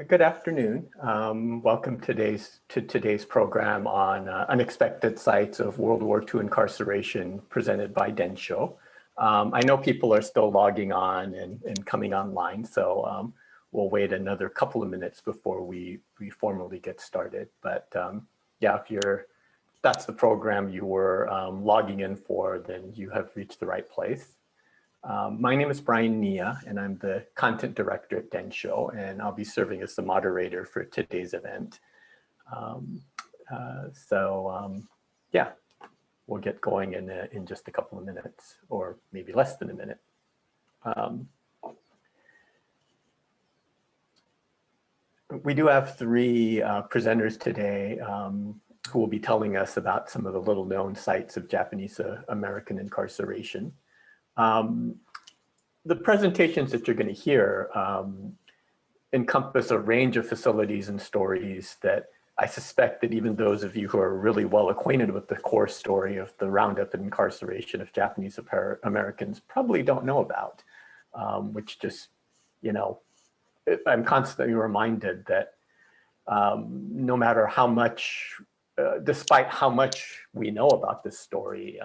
Good afternoon. Welcome to today's program on unexpected sites of World War II incarceration presented by Densho. I know people are still logging on and coming online, so we'll wait another couple of minutes before we formally get started. But yeah, if that's the program you were logging in for, then you have reached the right place. My name is Brian Niiya, and I'm the content director at Densho, and I'll be serving as the moderator for today's event. Yeah, we'll get going in just a couple of minutes, or maybe less than a minute. We do have three presenters today who will be telling us about some of the little known sites of Japanese American incarceration. The presentations that you're going to hear encompass a range of facilities and stories that I suspect that even those of you who are really well acquainted with the core story of the roundup and incarceration of Japanese Americans probably don't know about, which just, you know, I'm constantly reminded that no matter how much, despite how much we know about this story,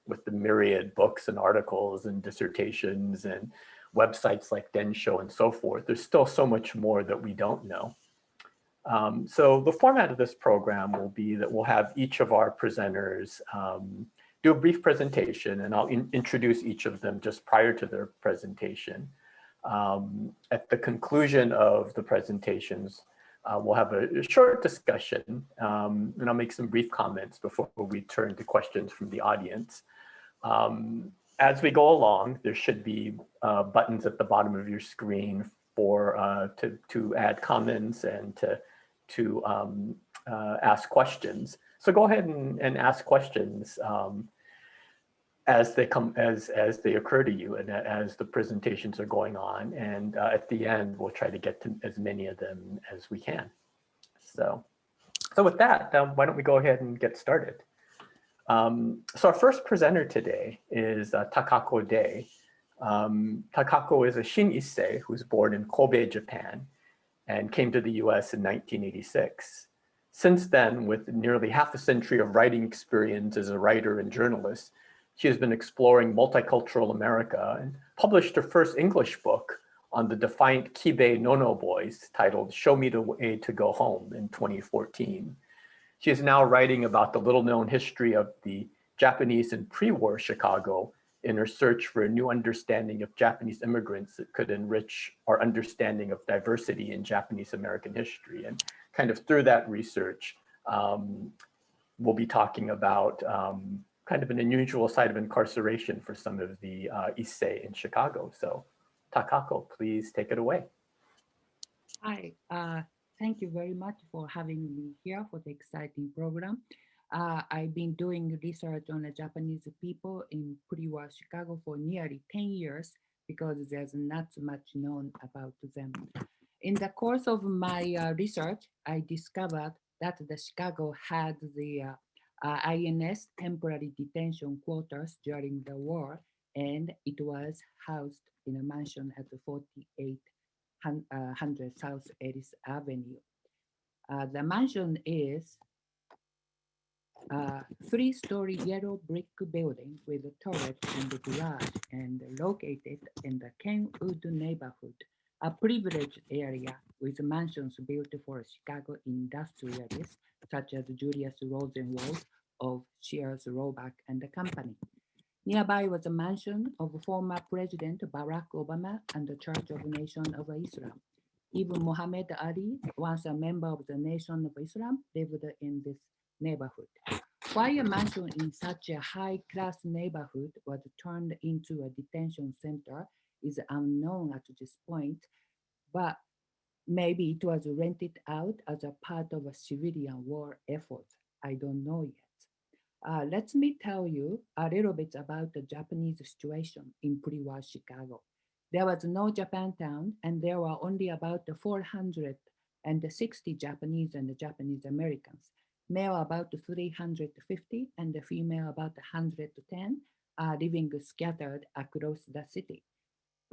with the myriad books and articles and dissertations and websites like Densho and so forth, there's still so much more that we don't know. So the format of this program will be that we'll have each of our presenters do a brief presentation, and I'll introduce each of them just prior to their presentation. At the conclusion of the presentations, we'll have a short discussion, and I'll make some brief comments before we turn to questions from the audience. As we go along, there should be buttons at the bottom of your screen for to add comments and to ask questions. So go ahead and ask questions as they occur to you and as the presentations are going on. And at the end, we'll try to get to as many of them as we can. So with that, why don't we go ahead and get started? So our first presenter today is Takako Day. Takako is a Shin Issei who was born in Kobe, Japan, and came to the US in 1986. Since then, with nearly half a century of writing experience as a writer and journalist, she has been exploring multicultural America and published her first English book on the defiant Kibe Nono boys titled Show Me the Way to Go Home in 2014. She is now writing about the little-known history of the Japanese in pre-war Chicago in her search for a new understanding of Japanese immigrants that could enrich our understanding of diversity in Japanese American history. And kind of through that research, we'll be talking about kind of an unusual side of incarceration for some of the Issei in Chicago. So Takako, please take it away. Hi. Thank you very much for having me here for the exciting program. I've been doing research on the Japanese people in pre-war Chicago for nearly 10 years because there's not much known about them. In the course of my research, I discovered that the Chicago had the INS temporary detention quarters during the war, and it was housed in a mansion at the 4800 South Ellis Avenue. The mansion is a three-story yellow brick building with a turret and a garage, and located in the Kenwood neighborhood, a privileged area with mansions built for Chicago industrialists such as Julius Rosenwald of Sears Roebuck and the Company. Nearby was a mansion of former President Barack Obama and the Church of Nation of Islam. Even Muhammad Ali, once a member of the Nation of Islam, lived in this neighborhood. Why a mansion in such a high-class neighborhood was turned into a detention center is unknown at this point, but maybe it was rented out as a part of a civilian war effort. I don't know yet. Let me tell you a little bit about the Japanese situation in pre-war Chicago. There was no Japantown, and there were only about 460 Japanese and Japanese Americans, male about 350 and female about 110, living scattered across the city.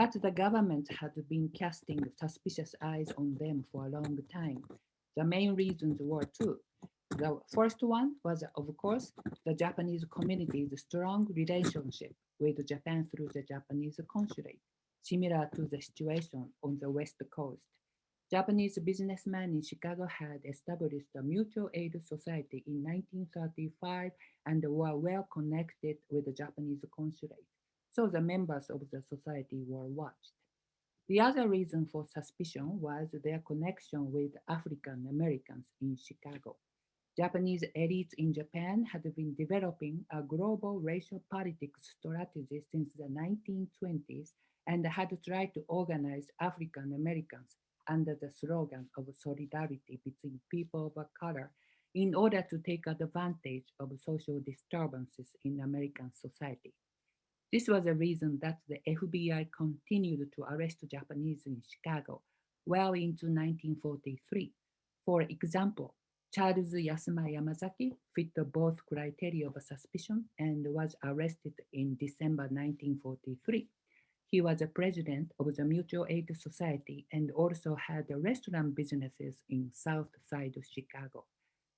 But the government had been casting suspicious eyes on them for a long time. The main reasons were two. The first one was, of course, the Japanese community's strong relationship with Japan through the Japanese consulate, similar to the situation on the West Coast. Japanese businessmen in Chicago had established a mutual aid society in 1935 and were well connected with the Japanese consulate, so the members of the society were watched. The other reason for suspicion was their connection with African Americans in Chicago. Japanese elites in Japan had been developing a global racial politics strategy since the 1920s and had tried to organize African Americans under the slogan of solidarity between people of color in order to take advantage of social disturbances in American society. This was the reason that the FBI continued to arrest Japanese in Chicago well into 1943. For example, Charles Yasuma Yamazaki fit both criteria of suspicion and was arrested in December 1943. He was a president of the Mutual Aid Society and also had restaurant businesses in South Side Chicago.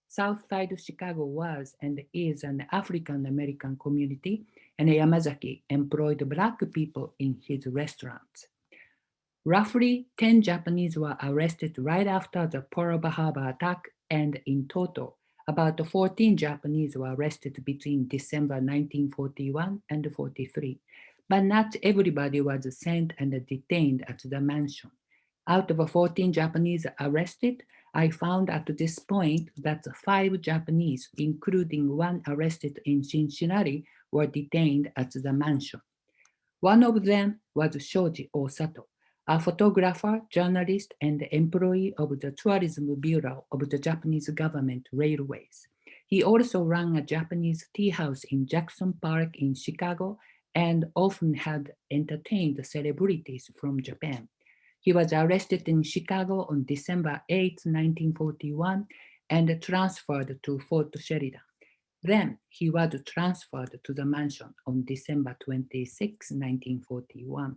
South Side Chicago was and is an African American community, and Yamazaki employed Black people in his restaurants. Roughly 10 Japanese were arrested right after the Pearl Harbor attack, and in total, about 14 Japanese were arrested between December 1941 and 43. But not everybody was sent and detained at the mansion. Out of 14 Japanese arrested, I found at this point that 5 Japanese, including one arrested in Cincinnati, were detained at the mansion. One of them was Shoji Osato, a photographer, journalist, and employee of the Tourism Bureau of the Japanese Government Railways. He also ran a Japanese tea house in Jackson Park in Chicago and often had entertained celebrities from Japan. He was arrested in Chicago on December 8, 1941, and transferred to Fort Sheridan. Then he was transferred to the mansion on December 26, 1941.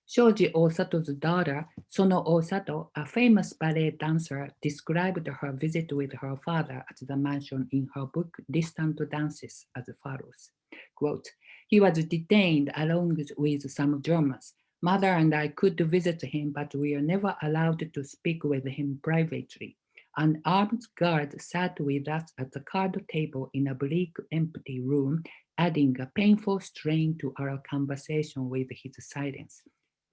Shoji Osato's daughter, Sono Osato, a famous ballet dancer, described her visit with her father at the mansion in her book Distant Dances as follows. Quote, he was detained along with some Germans. Mother and I could visit him, but we were never allowed to speak with him privately. An armed guard sat with us at the card table in a bleak, empty room, adding a painful strain to our conversation with his silence.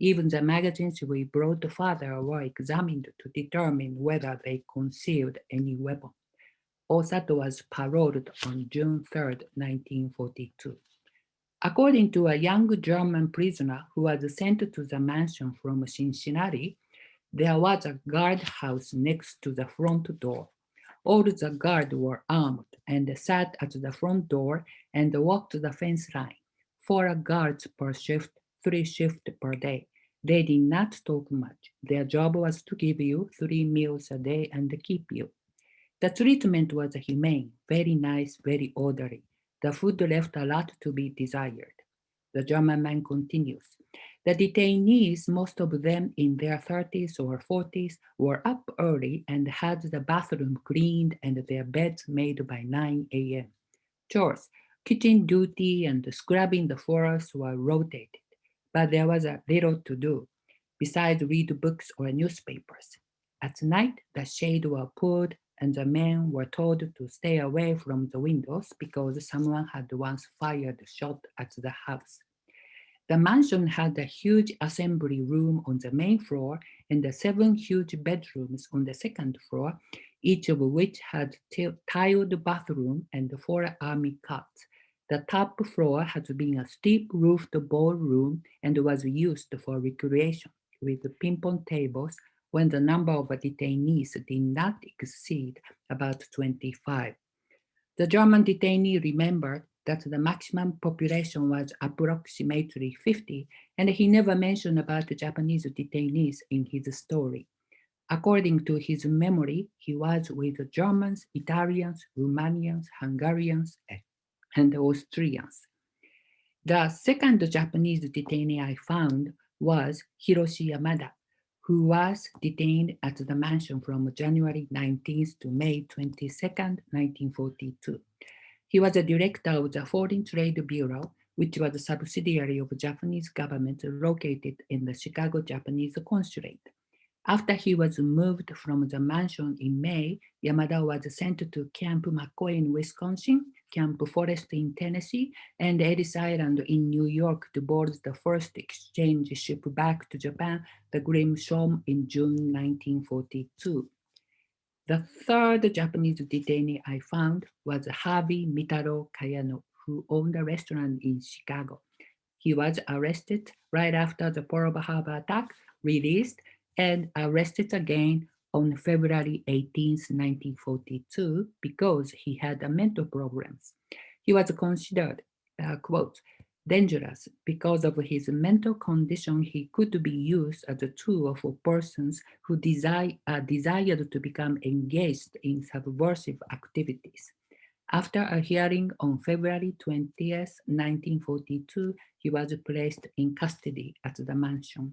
Even the magazines we brought father were examined to determine whether they concealed any weapon. Osato was paroled on June 3, 1942. According to a young German prisoner who was sent to the mansion from Cincinnati, there was a guardhouse next to the front door. All the guards were armed and sat at the front door and walked the fence line. 4 guards per shift, 3 shifts per day. They did not talk much. Their job was to give you 3 meals a day and keep you. The treatment was humane, very nice, very orderly. The food left a lot to be desired. The German man continues. The detainees, most of them in their 30s or 40s, were up early and had the bathroom cleaned and their beds made by 9 a.m. Chores, kitchen duty and scrubbing the floors were rotated, but there was a little to do, besides read books or newspapers. At night, the shades were pulled and the men were told to stay away from the windows because someone had once fired a shot at the house. The mansion had a huge assembly room on the main floor and 7 huge bedrooms on the second floor, each of which had tiled bathroom and 4 army cots. The top floor had been a steep-roofed ballroom and was used for recreation, with ping-pong tables when the number of detainees did not exceed about 25. The German detainee remembered that the maximum population was approximately 50, and he never mentioned about the Japanese detainees in his story. According to his memory, he was with Germans, Italians, Romanians, Hungarians, and Austrians. The second Japanese detainee I found was Hiroshi Yamada, who was detained at the mansion from January 19th to May 22nd, 1942. He was a director of the Foreign Trade Bureau, which was a subsidiary of the Japanese government located in the Chicago Japanese Consulate. After he was moved from the mansion in May, Yamada was sent to Camp McCoy in Wisconsin, Camp Forest in Tennessee, and Ellis Island in New York to board the first exchange ship back to Japan, the Grimshaw, in June 1942. The third Japanese detainee I found was Harvey Mitaro Kayano, who owned a restaurant in Chicago. He was arrested right after the Pearl Harbor attack, released, and arrested again on February 18, 1942, because he had mental problems. He was considered, quote, dangerous because of his mental condition. He could be used as a tool for persons who desired to become engaged in subversive activities. After a hearing on February 20th, 1942, he was placed in custody at the mansion.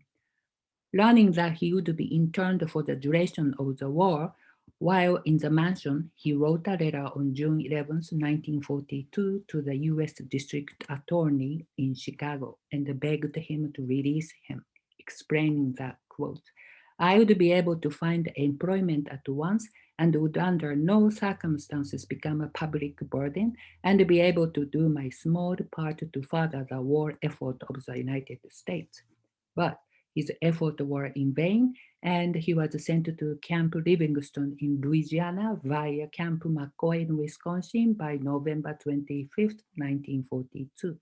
Learning that he would be interned for the duration of the war, while in the mansion, he wrote a letter on June 11, 1942 to the U.S. District Attorney in Chicago and begged him to release him, explaining that, quote, I would be able to find employment at once and would under no circumstances become a public burden and be able to do my small part to further the war effort of the United States. But his efforts were in vain, and he was sent to Camp Livingston in Louisiana via Camp McCoy in Wisconsin by November 25th, 1942.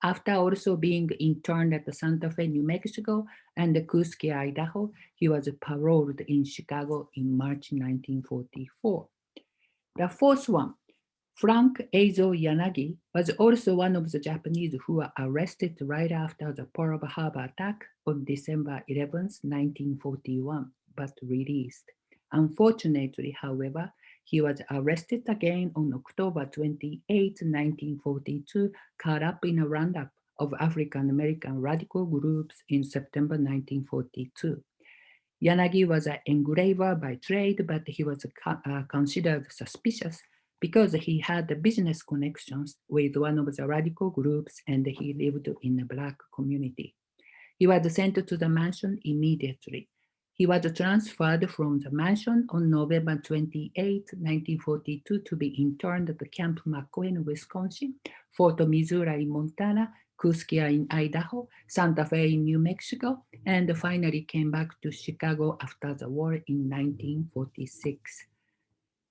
After also being interned at Santa Fe, New Mexico, and Kuski, Idaho, he was paroled in Chicago in March 1944. The fourth one, Frank Eizo Yanagi, was also one of the Japanese who were arrested right after the Pearl Harbor attack on December 11, 1941, but released. Unfortunately, however, he was arrested again on October 28, 1942, caught up in a roundup of African American radical groups in September 1942. Yanagi was an engraver by trade, but he was considered suspicious because he had business connections with one of the radical groups and he lived in a Black community. He was sent to the mansion immediately. He was transferred from the mansion on November 28, 1942 to be interned at Camp McCoy in Wisconsin, Fort Missoula in Montana, Kuskia in Idaho, Santa Fe in New Mexico, and finally came back to Chicago after the war in 1946.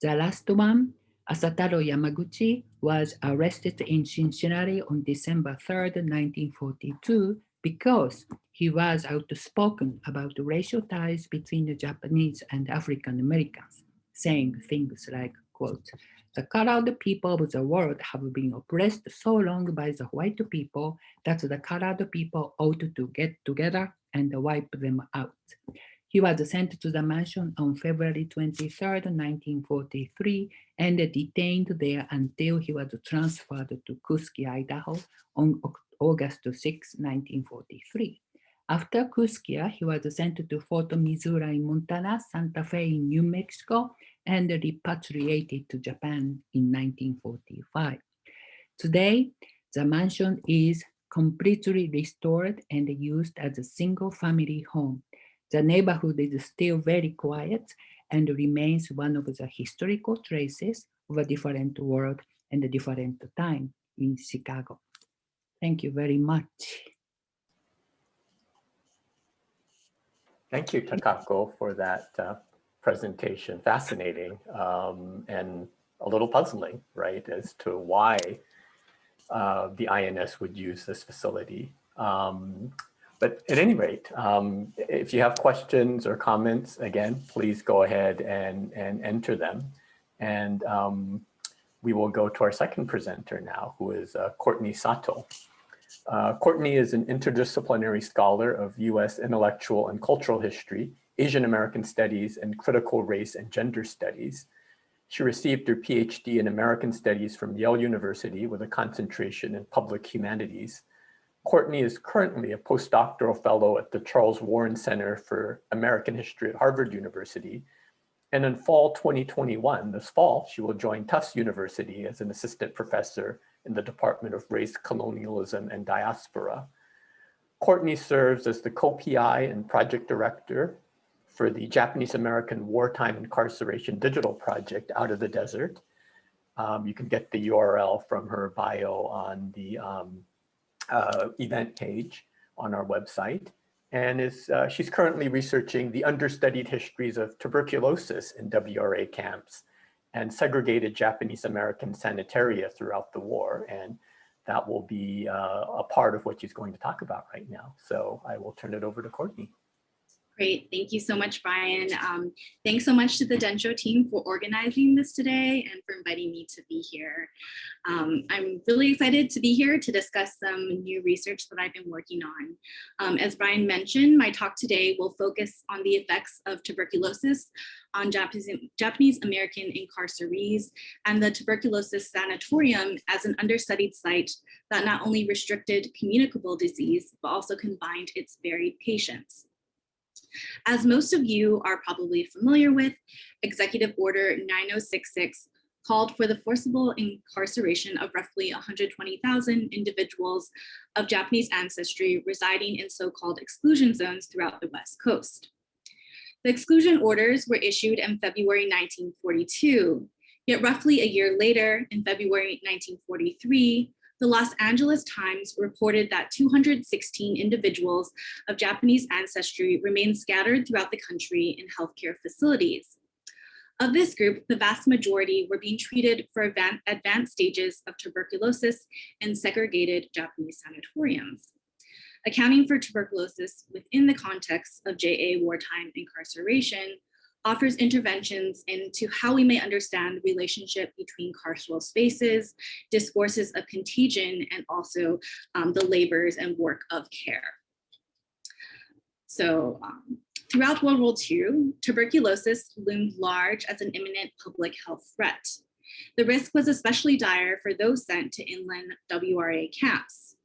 The last one, Satoru Yamaguchi, was arrested in Cincinnati on December 3rd, 1942, because he was outspoken about the racial ties between the Japanese and African Americans, saying things like, quote, the colored people of the world have been oppressed so long by the white people that the colored people ought to get together and wipe them out. He was sent to the mansion on February 23, 1943, and detained there until he was transferred to Kuski, Idaho on August 6, 1943. After Kuskia, he was sent to Fort Missoula in Montana, Santa Fe in New Mexico, and repatriated to Japan in 1945. Today, the mansion is completely restored and used as a single-family home. The neighborhood is still very quiet and remains one of the historical traces of a different world and a different time in Chicago. Thank you very much. Thank you, Takako, for that presentation. Fascinating and a little puzzling, right, as to why the INS would use this facility. But at any rate, if you have questions or comments, again, please go ahead and enter them. And we will go to our second presenter now, who is Courtney Sato. Courtney is an interdisciplinary scholar of US intellectual and cultural history, Asian American studies, and critical race and gender studies. She received her PhD in American Studies from Yale University with a concentration in public humanities. Courtney is currently a postdoctoral fellow at the Charles Warren Center for American History at Harvard University. And in fall 2021, this fall, she will join Tufts University as an assistant professor in the Department of Race, Colonialism, and Diaspora. Courtney serves as the co-PI and project director for the Japanese American Wartime Incarceration Digital Project Out of the Desert. You can get the URL from her bio on the event page on our website. And she's currently researching the understudied histories of tuberculosis in WRA camps and segregated Japanese American sanitaria throughout the war. And that will be a part of what she's going to talk about right now. So I will turn it over to Courtney. Great, thank you so much, Brian. Thanks so much to the Densho team for organizing this today and for inviting me to be here. I'm really excited to be here to discuss some new research that I've been working on. As Brian mentioned, my talk today will focus on the effects of tuberculosis on Japanese American incarcerees and the Tuberculosis Sanatorium as an understudied site that not only restricted communicable disease, but also combined its varied patients. As most of you are probably familiar with, Executive Order 9066 called for the forcible incarceration of roughly 120,000 individuals of Japanese ancestry residing in so-called exclusion zones throughout the West Coast. The exclusion orders were issued in February 1942, yet roughly a year later, in February 1943, the Los Angeles Times reported that 216 individuals of Japanese ancestry remained scattered throughout the country in healthcare facilities. Of this group, the vast majority were being treated for advanced stages of tuberculosis in segregated Japanese sanatoriums. Accounting for tuberculosis within the context of JA wartime incarceration offers interventions into how we may understand the relationship between carceral spaces, discourses of contagion, and also the labors and work of care. So throughout World War II, tuberculosis loomed large as an imminent public health threat. The risk was especially dire for those sent to inland WRA camps.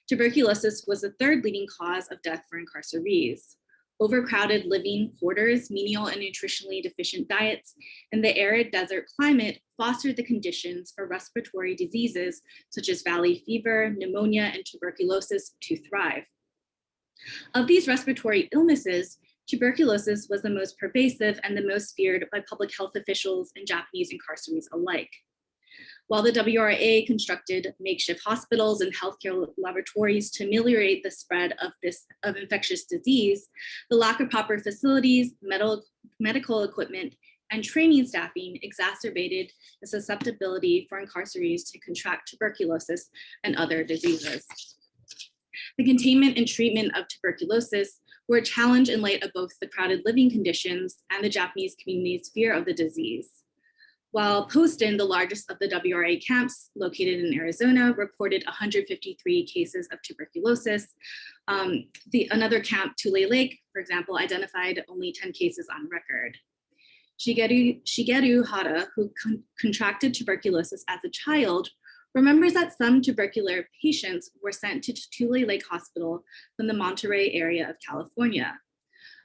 Tuberculosis was the third leading cause of death for incarcerees. Overcrowded living quarters, menial and nutritionally deficient diets, and the arid desert climate fostered the conditions for respiratory diseases such as valley fever, pneumonia, and tuberculosis to thrive. Of these respiratory illnesses, tuberculosis was the most pervasive and the most feared by public health officials and Japanese incarcerees alike. While the WRA constructed makeshift hospitals and healthcare laboratories to ameliorate the spread of infectious disease, the lack of proper facilities, medical equipment, and training staffing exacerbated the susceptibility for incarcerees to contract tuberculosis and other diseases. The containment and treatment of tuberculosis were a challenge in light of both the crowded living conditions and the Japanese community's fear of the disease. While Poston, the largest of the WRA camps located in Arizona, reported 153 cases of tuberculosis, another camp, Tule Lake, for example, identified only 10 cases on record. Shigeru Hara, who contracted tuberculosis as a child, remembers that some tubercular patients were sent to Tule Lake Hospital from the Monterey area of California.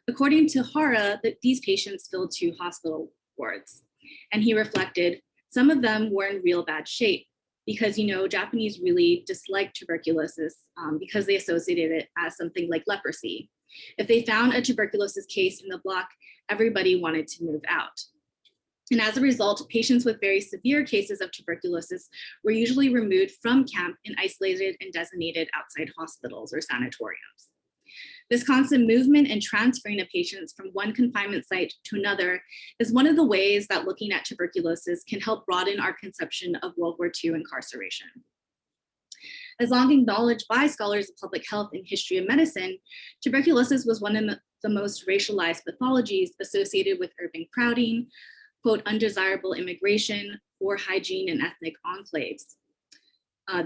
According to Hara, these patients filled 2 hospital wards. And he reflected, some of them were in real bad shape because, Japanese really disliked tuberculosis because they associated it as something like leprosy. If they found a tuberculosis case in the block, everybody wanted to move out. And as a result, patients with very severe cases of tuberculosis were usually removed from camp and isolated and designated outside hospitals or sanatoriums. This constant movement and transferring of patients from one confinement site to another is one of the ways that looking at tuberculosis can help broaden our conception of World War II incarceration. As long acknowledged by scholars of public health and history of medicine, tuberculosis was one of the most racialized pathologies associated with urban crowding, quote, undesirable immigration, poor hygiene, and ethnic enclaves.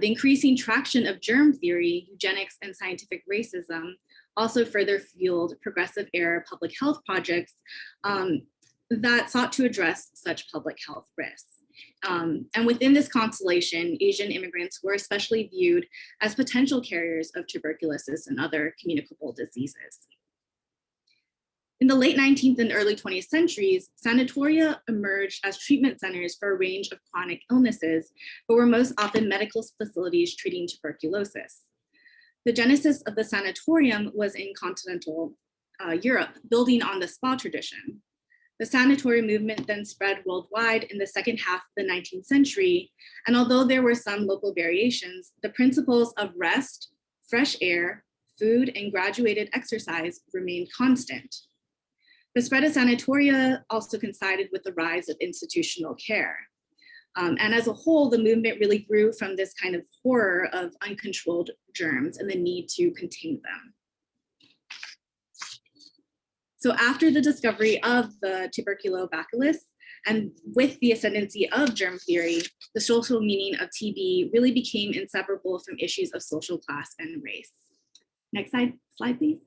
The increasing traction of germ theory, eugenics, and scientific racism also further fueled progressive era public health projects that sought to address such public health risks. And within this constellation, Asian immigrants were especially viewed as potential carriers of tuberculosis and other communicable diseases. In the late 19th and early 20th centuries, sanatoria emerged as treatment centers for a range of chronic illnesses, but were most often medical facilities treating tuberculosis. The genesis of the sanatorium was in continental Europe, building on the spa tradition. The sanatorium movement then spread worldwide in the second half of the 19th century, and although there were some local variations, the principles of rest, fresh air, food, and graduated exercise remained constant. The spread of sanatoria also coincided with the rise of institutional care. And as a whole, the movement really grew from this kind of horror of uncontrolled germs and the need to contain them. So after the discovery of the tuberculobacillus, and with the ascendancy of germ theory, the social meaning of TB really became inseparable from issues of social class and race. Next slide, please.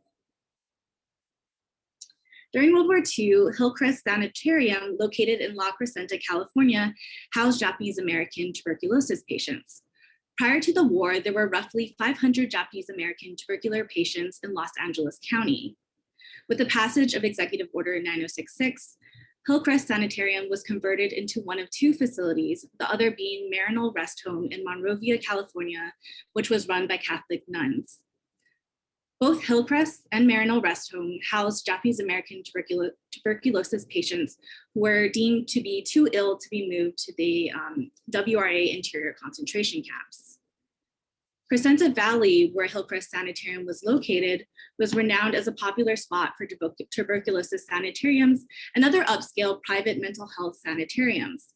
During World War II, Hillcrest Sanitarium, located in La Crescenta, California, housed Japanese American tuberculosis patients. Prior to the war, there were roughly 500 Japanese American tubercular patients in Los Angeles County. With the passage of Executive Order 9066, Hillcrest Sanitarium was converted into one of two facilities, the other being Marinal Rest Home in Monrovia, California, which was run by Catholic nuns. Both Hillcrest and Marinal Rest Home housed Japanese American tuberculosis patients who were deemed to be too ill to be moved to the WRA interior concentration camps. Crescenta Valley, where Hillcrest Sanitarium was located, was renowned as a popular spot for tuberculosis sanitariums and other upscale private mental health sanitariums.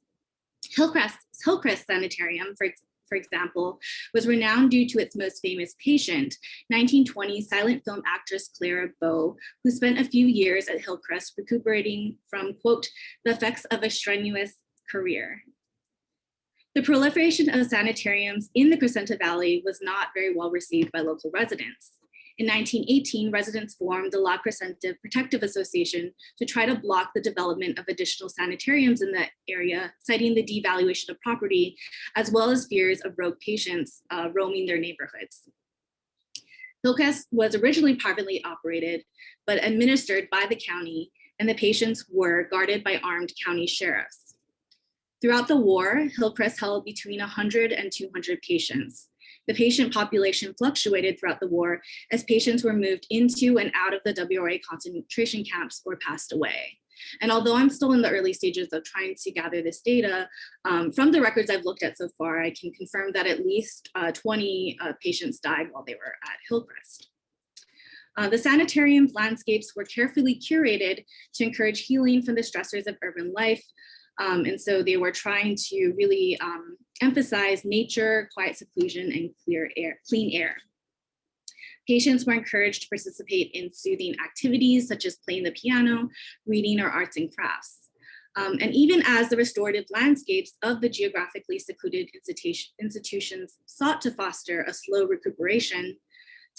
Hillcrest Sanitarium, for example, was renowned due to its most famous patient, 1920 silent film actress Clara Bow, who spent a few years at Hillcrest recuperating from, quote, the effects of a strenuous career. The proliferation of sanitariums in the Crescenta Valley was not very well received by local residents. In 1918, residents formed the La Crescenta Protective Association to try to block the development of additional sanitariums in the area, citing the devaluation of property, as well as fears of rogue patients roaming their neighborhoods. Hillcrest was originally privately operated, but administered by the county, and the patients were guarded by armed county sheriffs. Throughout the war, Hillcrest held between 100 and 200 patients. The patient population fluctuated throughout the war as patients were moved into and out of the WRA concentration camps or passed away. And although I'm still in the early stages of trying to gather this data, from the records I've looked at so far, I can confirm that at least 20 patients died while they were at Hillcrest. The sanitarium landscapes were carefully curated to encourage healing from the stressors of urban life. And so they were trying to really emphasize nature, quiet seclusion, and clean air. Patients were encouraged to participate in soothing activities such as playing the piano, reading, or arts and crafts. And even as the restorative landscapes of the geographically secluded institutions sought to foster a slow recuperation,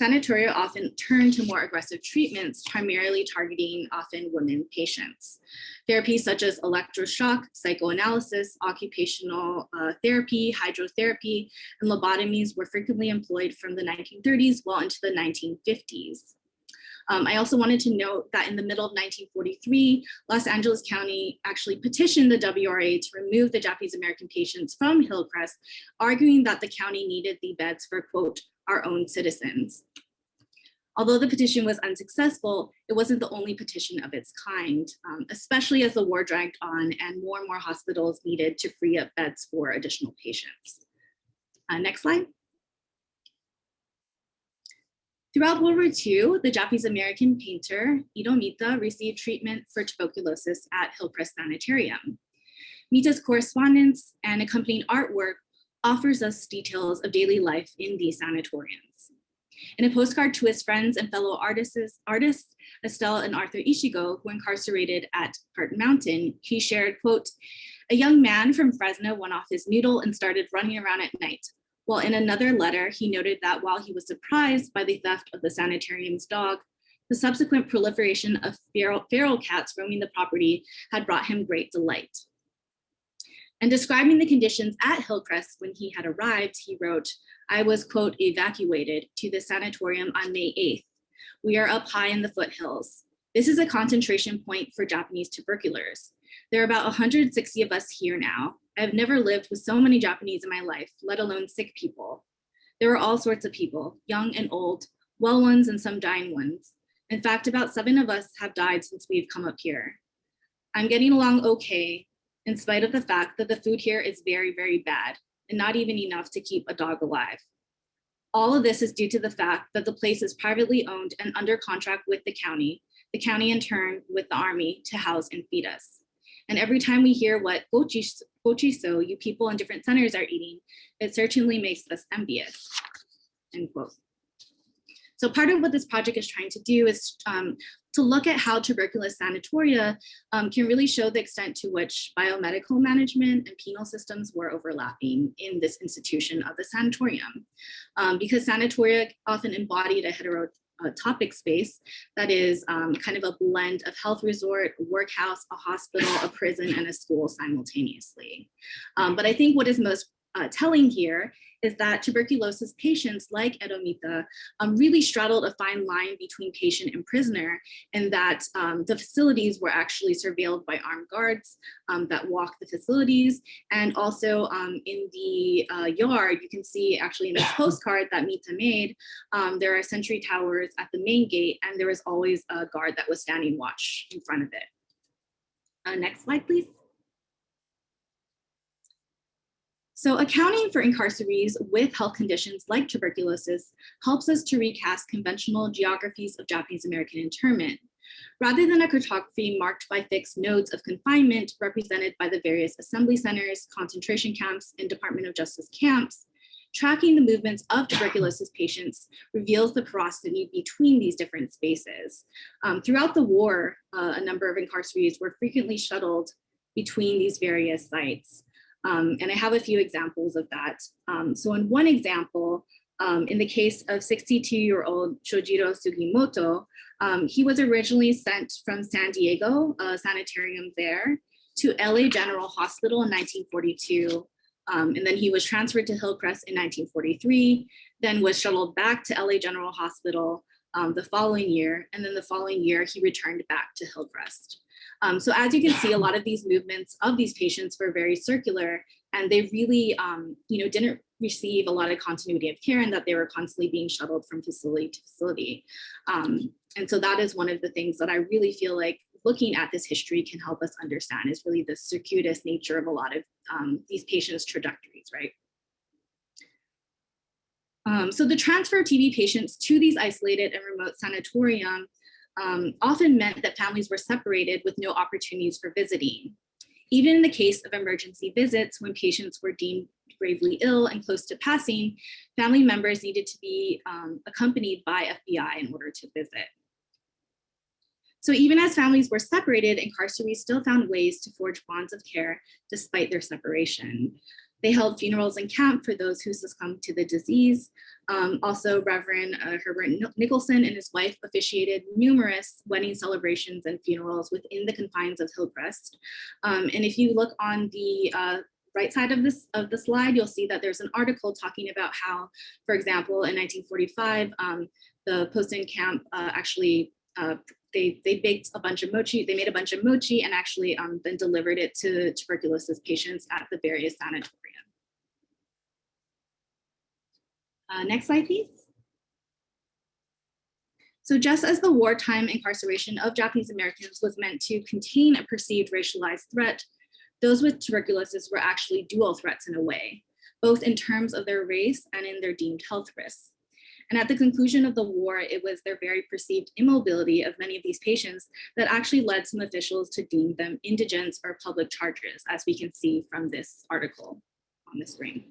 sanatoria often turned to more aggressive treatments, primarily targeting often women patients. Therapies such as electroshock, psychoanalysis, occupational therapy, hydrotherapy, and lobotomies were frequently employed from the 1930s well into the 1950s. I also wanted to note that in the middle of 1943, Los Angeles County actually petitioned the WRA to remove the Japanese American patients from Hillcrest, arguing that the county needed the beds for, quote, our own citizens. Although the petition was unsuccessful, it wasn't the only petition of its kind, especially as the war dragged on and more hospitals needed to free up beds for additional patients. Next slide. Throughout World War II, the Japanese American painter Itomita received treatment for tuberculosis at Hillcrest Sanitarium. Mita's correspondence and accompanying artwork offers us details of daily life in these sanatoriums. In a postcard to his friends and fellow artists Estelle and Arthur Ishigo, who were incarcerated at Cart Mountain, he shared, quote, a young man from Fresno went off his noodle and started running around at night. While in another letter, he noted that while he was surprised by the theft of the sanitarium's dog, the subsequent proliferation of feral cats roaming the property had brought him great delight. And describing the conditions at Hillcrest when he had arrived, he wrote, "I was, quote, evacuated to the sanatorium on May 8th. We are up high in the foothills. This is a concentration point for Japanese tuberculars. There are about 160 of us here now. I've never lived with so many Japanese in my life, let alone sick people. There are all sorts of people, young and old, well ones and some dying ones. In fact, about 7 of us have died since we've come up here. I'm getting along okay, in spite of the fact that the food here is very, very bad and not even enough to keep a dog alive. All of this is due to the fact that the place is privately owned and under contract with the county in turn with the army to house and feed us. And every time we hear what gochiso you people in different centers are eating, it certainly makes us envious," end quote. So part of what this project is trying to do is to look at how tuberculosis sanatoria can really show the extent to which biomedical management and penal systems were overlapping in this institution of the sanatorium. Because sanatoria often embodied a heterotopic space that is kind of a blend of health resort, workhouse, a hospital, a prison, and a school simultaneously. But I think what is most telling here is that tuberculosis patients like Itomita really straddled a fine line between patient and prisoner, and that the facilities were actually surveilled by armed guards that walked the facilities. And also in the yard, you can see actually in this postcard that Mita made, there are sentry towers at the main gate, and there was always a guard that was standing watch in front of it. Next slide, please. So accounting for incarcerees with health conditions like tuberculosis helps us to recast conventional geographies of Japanese American internment. Rather than a cartography marked by fixed nodes of confinement represented by the various assembly centers, concentration camps, and Department of Justice camps, tracking the movements of tuberculosis patients reveals the porosity between these different spaces. Throughout the war, a number of incarcerees were frequently shuttled between these various sites. And I have a few examples of that. So in one example, in the case of 62-year-old Shojiro Sugimoto, he was originally sent from San Diego, a sanitarium there, to LA General Hospital in 1942. And then he was transferred to Hillcrest in 1943, then was shuttled back to LA General Hospital the following year. And then the following year, he returned back to Hillcrest. So as you can see, a lot of these movements of these patients were very circular, and they really didn't receive a lot of continuity of care, and that they were constantly being shuttled from facility to facility. And so that is one of the things that I really feel like looking at this history can help us understand, is really the circuitous nature of a lot of these patients' trajectories, right? So the transfer of TB patients to these isolated and remote sanatorium often meant that families were separated with no opportunities for visiting. Even in the case of emergency visits, when patients were deemed gravely ill and close to passing, family members needed to be accompanied by FBI in order to visit. So even as families were separated, incarcerees still found ways to forge bonds of care despite their separation. They held funerals in camp for those who succumbed to the disease. Also, Reverend Herbert Nicholson and his wife officiated numerous wedding celebrations and funerals within the confines of Hillcrest. And if you look on the right side of the slide, you'll see that there's an article talking about how, for example, in 1945, the Posen camp actually they baked a bunch of mochi, they made a bunch of mochi and actually then delivered it to tuberculosis patients at the various sanatorium. Next slide, please. So just as the wartime incarceration of Japanese Americans was meant to contain a perceived racialized threat, those with tuberculosis were actually dual threats in a way, both in terms of their race and in their deemed health risks. And at the conclusion of the war, it was their very perceived immobility of many of these patients that actually led some officials to deem them indigents or public charges, as we can see from this article on the screen.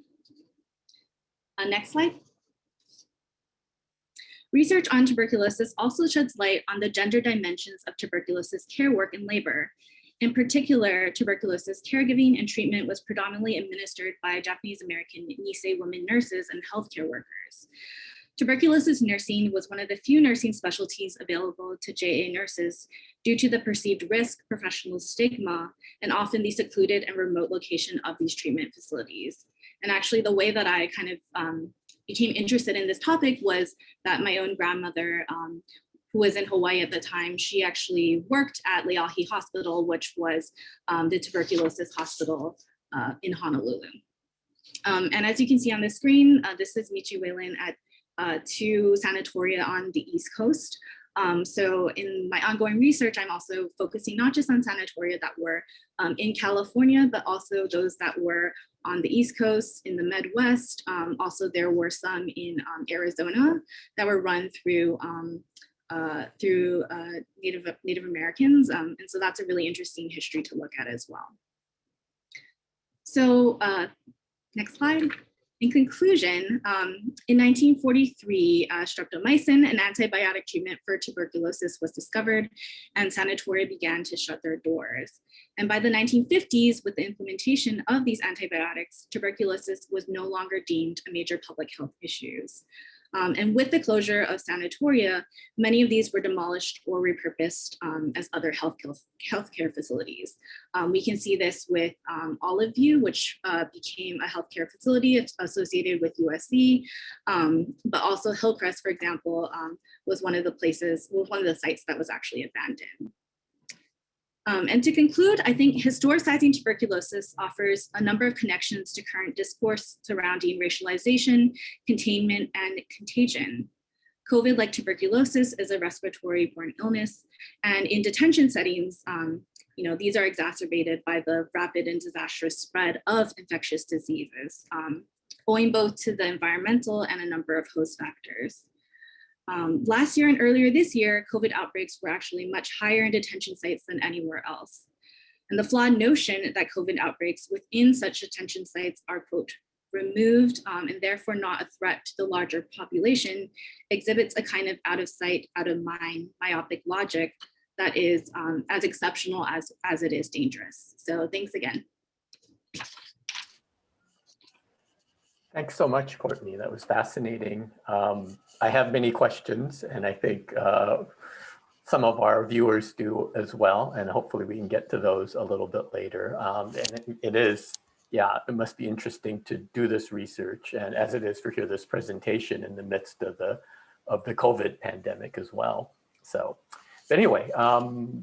Next slide. Research on tuberculosis also sheds light on the gender dimensions of tuberculosis care work and labor. In particular, tuberculosis caregiving and treatment was predominantly administered by Japanese American Nisei women nurses and healthcare workers. tuberculosis nursing was one of the few nursing specialties available to JA nurses due to the perceived risk, professional stigma, and often the secluded and remote location of these treatment facilities. And actually the way that I kind of became interested in this topic was that my own grandmother, who was in Hawaii at the time, she actually worked at Leahi Hospital, which was the tuberculosis hospital in Honolulu. And as you can see on the screen, this is Michi Whalen at 2 sanatoria on the East Coast. So in my ongoing research, I'm also focusing not just on sanatoria that were in California, but also those that were on the East Coast, in the Midwest. Also, there were some in Arizona that were run through Native Americans. And so that's a really interesting history to look at as well. So next slide. In conclusion, in 1943, streptomycin, an antibiotic treatment for tuberculosis, was discovered, and sanatoria began to shut their doors. And by the 1950s, with the implementation of these antibiotics, tuberculosis was no longer deemed a major public health issue. And with the closure of sanatoria, many of these were demolished or repurposed as other healthcare facilities. We can see this with Olive View, which became a healthcare facility associated with USC, but also Hillcrest, for example, was one of the sites that was actually abandoned. And to conclude, I think historicizing tuberculosis offers a number of connections to current discourse surrounding racialization, containment, and contagion. COVID, like tuberculosis, is a respiratory-borne illness, and in detention settings, these are exacerbated by the rapid and disastrous spread of infectious diseases, owing both to the environmental and a number of host factors. Last year and earlier this year, COVID outbreaks were actually much higher in detention sites than anywhere else. And the flawed notion that COVID outbreaks within such detention sites are, quote, removed and therefore not a threat to the larger population exhibits a kind of out of sight, out of mind, myopic logic that is as exceptional as it is dangerous. So thanks again. Thanks so much, Courtney. That was fascinating. I have many questions, and I think some of our viewers do as well, and hopefully we can get to those a little bit later. And it must be interesting to do this research, and as it is for here, this presentation in the midst of the COVID pandemic as well. So, but anyway,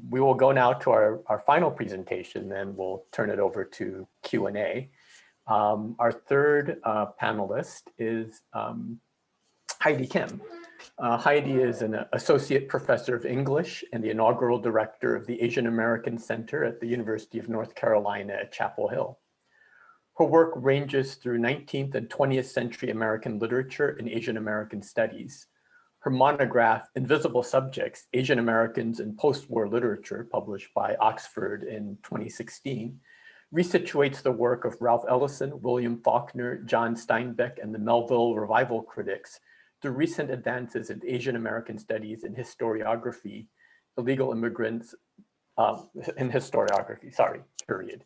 we will go now to our final presentation, then we'll turn it over to Q&A. Our third panelist is Heidi Kim. Heidi is an associate professor of English and the inaugural director of the Asian American Center at the University of North Carolina at Chapel Hill. Her work ranges through 19th and 20th century American literature and Asian American studies. Her monograph, Invisible Subjects, Asian Americans in Post-War Literature, published by Oxford in 2016, resituates the work of Ralph Ellison, William Faulkner, John Steinbeck, and the Melville Revival critics through recent advances in Asian American studies and historiography, illegal immigrants in historiography, period.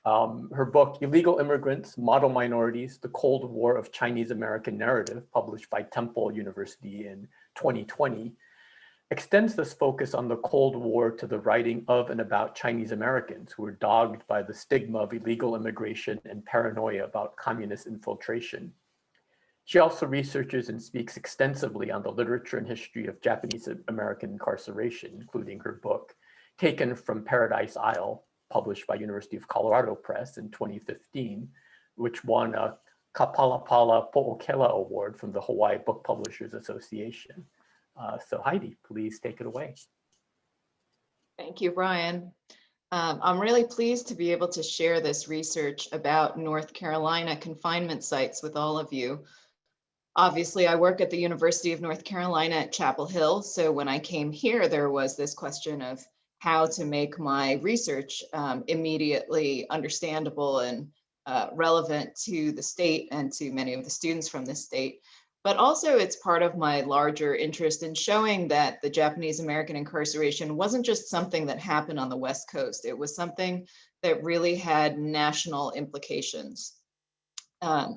Her book, Illegal Immigrants, Model Minorities, The Cold War of Chinese American Narrative, published by Temple University in 2020, extends this focus on the Cold War to the writing of and about Chinese Americans who were dogged by the stigma of illegal immigration and paranoia about communist infiltration. She also researches and speaks extensively on the literature and history of Japanese American incarceration, including her book, Taken from Paradise Isle, published by University of Colorado Press in 2015, which won a Kapalapala Po'okela Award from the Hawaii Book Publishers Association. So Heidi, please take it away. Thank you, Brian. I'm really pleased to be able to share this research about North Carolina confinement sites with all of you. Obviously, I work at the University of North Carolina at Chapel Hill. So when I came here, there was this question of how to make my research immediately understandable and relevant to the state and to many of the students from the state. But also it's part of my larger interest in showing that the Japanese American incarceration wasn't just something that happened on the West Coast. It was something that really had national implications.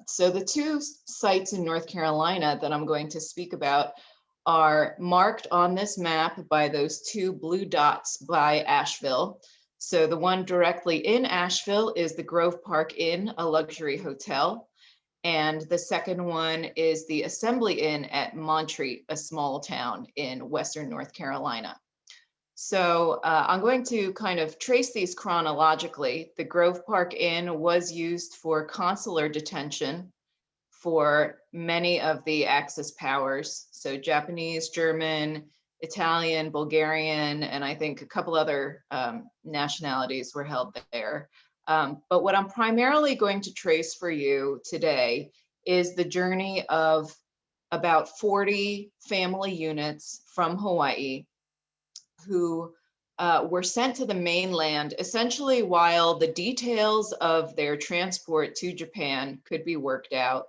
So the two sites in North Carolina that I'm going to speak about are marked on this map by those two blue dots by Asheville. So the one directly in Asheville is the Grove Park Inn, a luxury hotel. And the second one is the Assembly Inn at Montreat, a small town in Western North Carolina. So I'm going to kind of trace these chronologically. The Grove Park Inn was used for consular detention for many of the Axis powers. So Japanese, German, Italian, Bulgarian, and I think a couple other nationalities were held there. But what I'm primarily going to trace for you today is the journey of about 40 family units from Hawaii who were sent to the mainland essentially while the details of their transport to Japan could be worked out,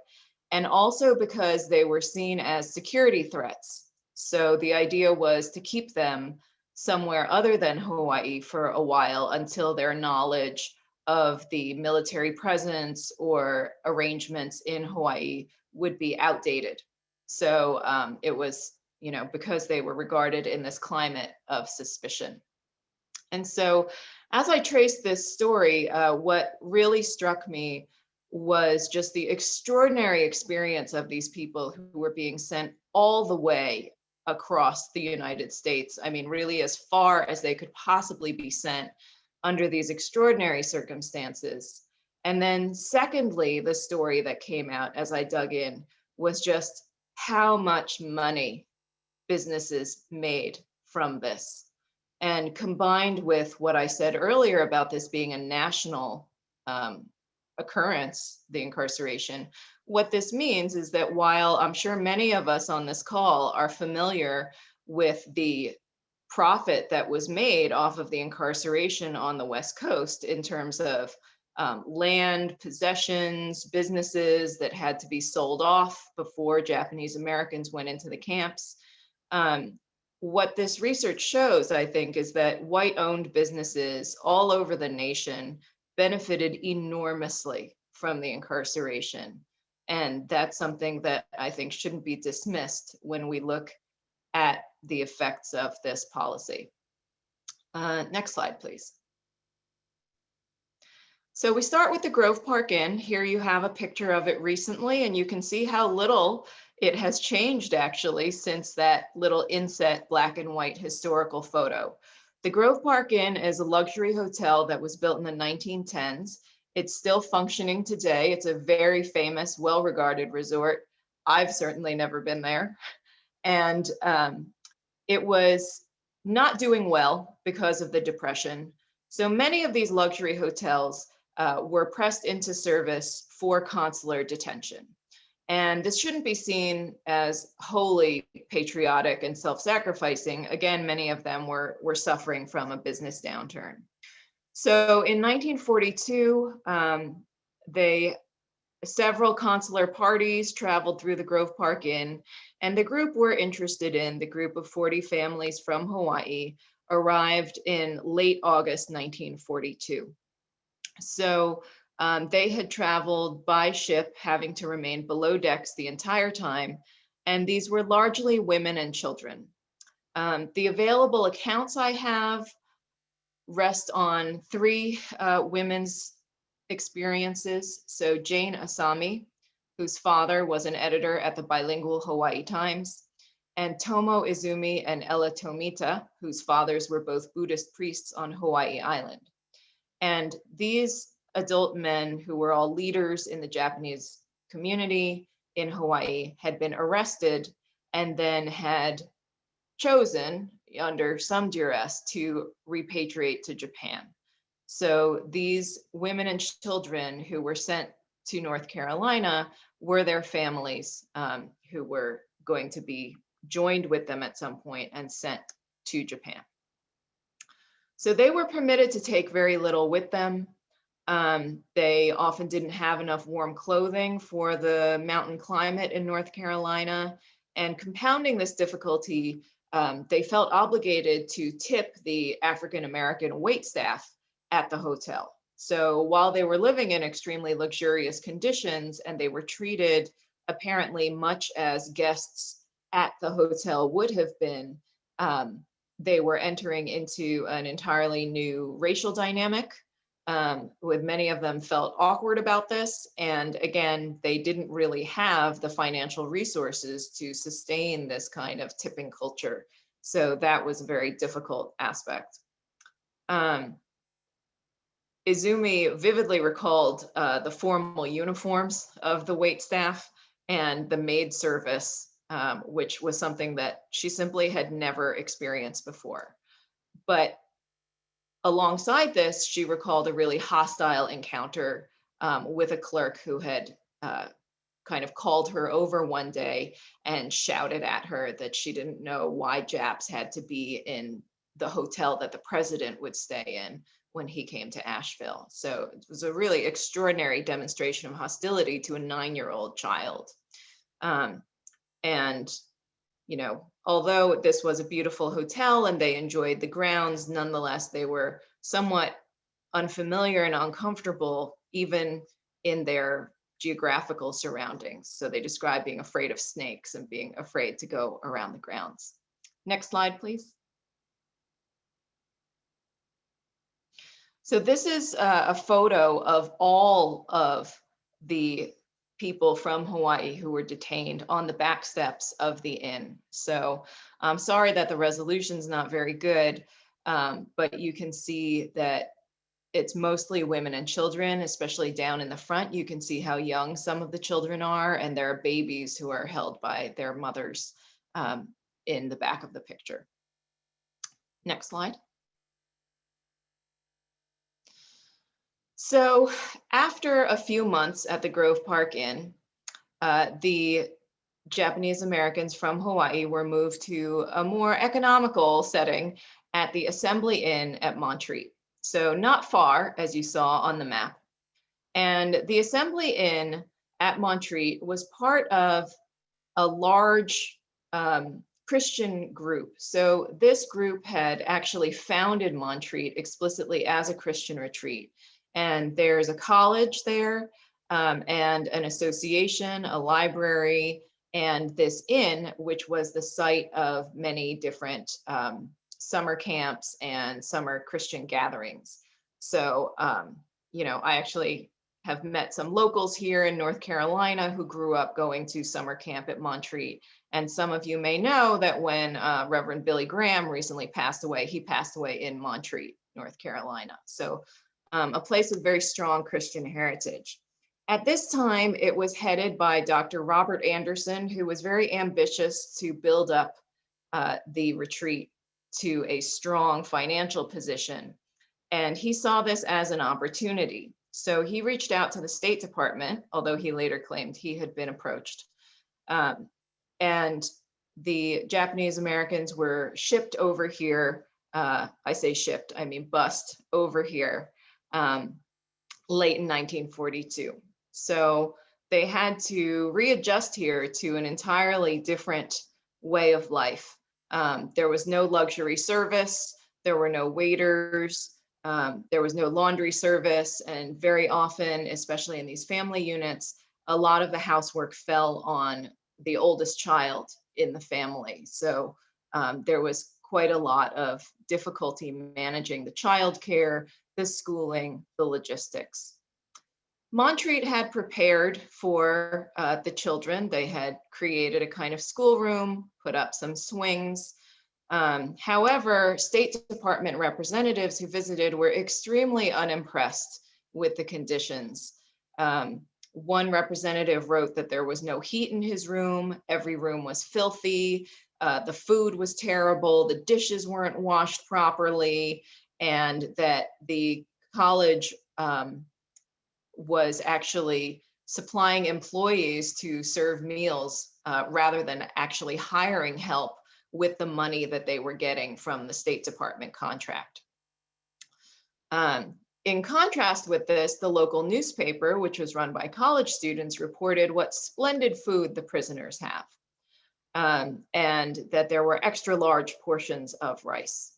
and also because they were seen as security threats. So the idea was to keep them somewhere other than Hawaii for a while until their knowledge of the military presence or arrangements in Hawaii would be outdated. So it was, you know, because they were regarded in this climate of suspicion. And so as I traced this story, what really struck me was just the extraordinary experience of these people who were being sent all the way across the United States. I mean, really as far as they could possibly be sent under these extraordinary circumstances. And then secondly, the story that came out as I dug in was just how much money businesses made from this. And combined with what I said earlier about this being a national occurrence, the incarceration, what this means is that while I'm sure many of us on this call are familiar with the profit that was made off of the incarceration on the West Coast in terms of land, possessions, businesses that had to be sold off before Japanese Americans went into the camps. What this research shows, I think, is that white-owned businesses all over the nation benefited enormously from the incarceration. And that's something that I think shouldn't be dismissed when we look at the effects of this policy. Next slide, please. So we start with the Grove Park Inn. Here you have a picture of it recently, and you can see how little it has changed actually since that little inset black and white historical photo. The Grove Park Inn is a luxury hotel that was built in the 1910s. It's still functioning today. It's a very famous, well-regarded resort. I've certainly never been there. And it was not doing well because of the Depression. So many of these luxury hotels were pressed into service for consular detention. And this shouldn't be seen as wholly patriotic and self-sacrificing. Again, many of them were suffering from a business downturn. So in 1942, several consular parties traveled through the Grove Park Inn, and the group we're interested in, the group of 40 families from Hawaii, arrived in late August 1942. So they had traveled by ship, having to remain below decks the entire time, and these were largely women and children. The available accounts I have rest on three women's experiences. So Jane Asami, whose father was an editor at the bilingual Hawaii Times, and Tomo Izumi and Ella Tomita, whose fathers were both Buddhist priests on Hawaii Island. And these adult men, who were all leaders in the Japanese community in Hawaii, had been arrested and then had chosen, under some duress, to repatriate to Japan. So these women and children who were sent to North Carolina were their families who were going to be joined with them at some point and sent to Japan. So they were permitted to take very little with them. They often didn't have enough warm clothing for the mountain climate in North Carolina. And compounding this difficulty, they felt obligated to tip the African-American waitstaff at the hotel. So while they were living in extremely luxurious conditions and they were treated apparently much as guests at the hotel would have been, they were entering into an entirely new racial dynamic, with many of them felt awkward about this. And again, they didn't really have the financial resources to sustain this kind of tipping culture. So that was a very difficult aspect. Izumi vividly recalled the formal uniforms of the wait staff and the maid service, which was something that she simply had never experienced before. But alongside this, she recalled a really hostile encounter with a clerk who had kind of called her over one day and shouted at her that she didn't know why Japs had to be in the hotel that the president would stay in when he came to Asheville. So it was a really extraordinary demonstration of hostility to a 9-year-old child. And, you know, although this was a beautiful hotel and they enjoyed the grounds, nonetheless, they were somewhat unfamiliar and uncomfortable even in their geographical surroundings. So they describe being afraid of snakes and being afraid to go around the grounds. Next slide, please. So this is a photo of all of the people from Hawaii who were detained on the back steps of the inn. So I'm sorry that the resolution's not very good, but you can see that it's mostly women and children, especially down in the front. You can see how young some of the children are, and there are babies who are held by their mothers in the back of the picture. Next slide. So after a few months at the Grove Park Inn, the Japanese Americans from Hawaii were moved to a more economical setting at the Assembly Inn at Montreat. So not far, as you saw on the map. And the Assembly Inn at Montreat was part of a large Christian group. So this group had actually founded Montreat explicitly as a Christian retreat. And there's a college there, and an association, a library, and this inn, which was the site of many different summer camps and summer Christian gatherings. So, you know, I actually have met some locals here in North Carolina who grew up going to summer camp at Montreat. And some of you may know that when Reverend Billy Graham recently passed away, he passed away in Montreat, North Carolina. So a place with very strong Christian heritage. At this time, it was headed by Dr. Robert Anderson, who was very ambitious to build up the retreat to a strong financial position. And he saw this as an opportunity. So he reached out to the State Department, although he later claimed he had been approached. And the Japanese Americans were shipped over here. I say shipped, I mean bused over here late in 1942. So they had to readjust here to an entirely different way of life. There was no luxury service, there were no waiters, there was no laundry service, and very often, especially in these family units, a lot of the housework fell on the oldest child in the family. So there was quite a lot of difficulty managing the childcare, the schooling, the logistics. Montreat had prepared for the children. They had created a kind of schoolroom, put up some swings. However, State Department representatives who visited were extremely unimpressed with the conditions. One representative wrote that there was no heat in his room, every room was filthy, the food was terrible, the dishes weren't washed properly, and that the college was actually supplying employees to serve meals rather than actually hiring help with the money that they were getting from the State Department contract. In contrast with this, the local newspaper, which was run by college students, reported what splendid food the prisoners have, and that there were extra large portions of rice.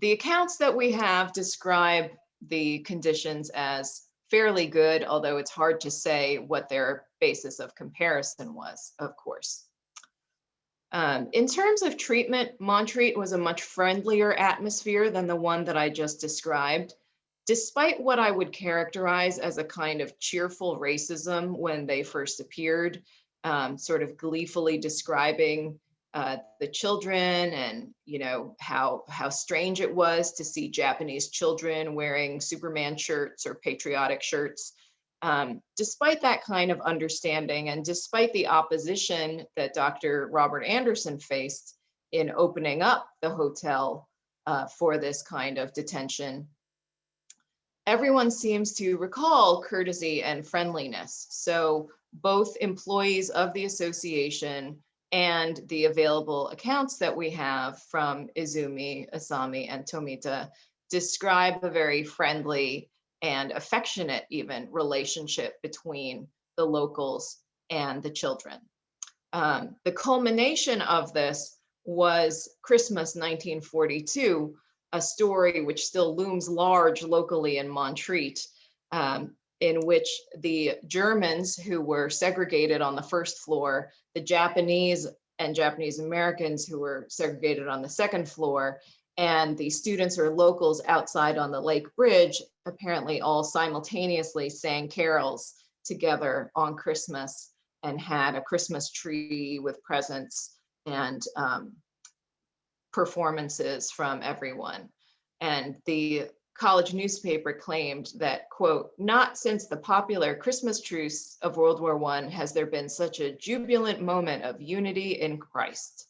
The accounts that we have describe the conditions as fairly good, although it's hard to say what their basis of comparison was, of course. In terms of treatment, Montreat was a much friendlier atmosphere than the one that I just described. Despite what I would characterize as a kind of cheerful racism when they first appeared, sort of gleefully describing the children and how strange it was to see Japanese children wearing Superman shirts or patriotic shirts. Despite that kind of understanding and despite the opposition that Dr. Robert Anderson faced in opening up the hotel for this kind of detention, everyone seems to recall courtesy and friendliness. So both employees of the association and the available accounts that we have from Izumi, Asami, and Tomita describe a very friendly and affectionate even relationship between the locals and the children. The culmination of this was Christmas 1942, a story which still looms large locally in Montreat, in which the Germans who were segregated on the first floor, the Japanese and Japanese Americans who were segregated on the second floor, and the students or locals outside on the lake bridge apparently all simultaneously sang carols together on Christmas and had a Christmas tree with presents and performances from everyone. And the college newspaper claimed that, quote, "Not since the popular Christmas truce of World War I has there been such a jubilant moment of unity in Christ."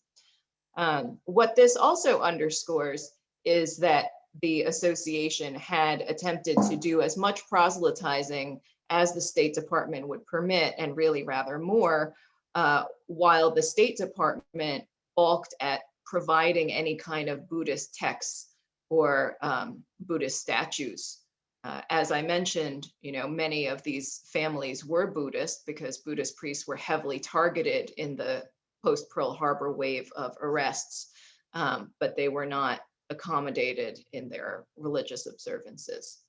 What this also underscores is that the association had attempted to do as much proselytizing as the State Department would permit, and really rather more, while the State Department balked at providing any kind of Buddhist texts or Buddhist statues. As I mentioned, many of these families were Buddhist because Buddhist priests were heavily targeted in the post-Pearl Harbor wave of arrests, but they were not accommodated in their religious observances.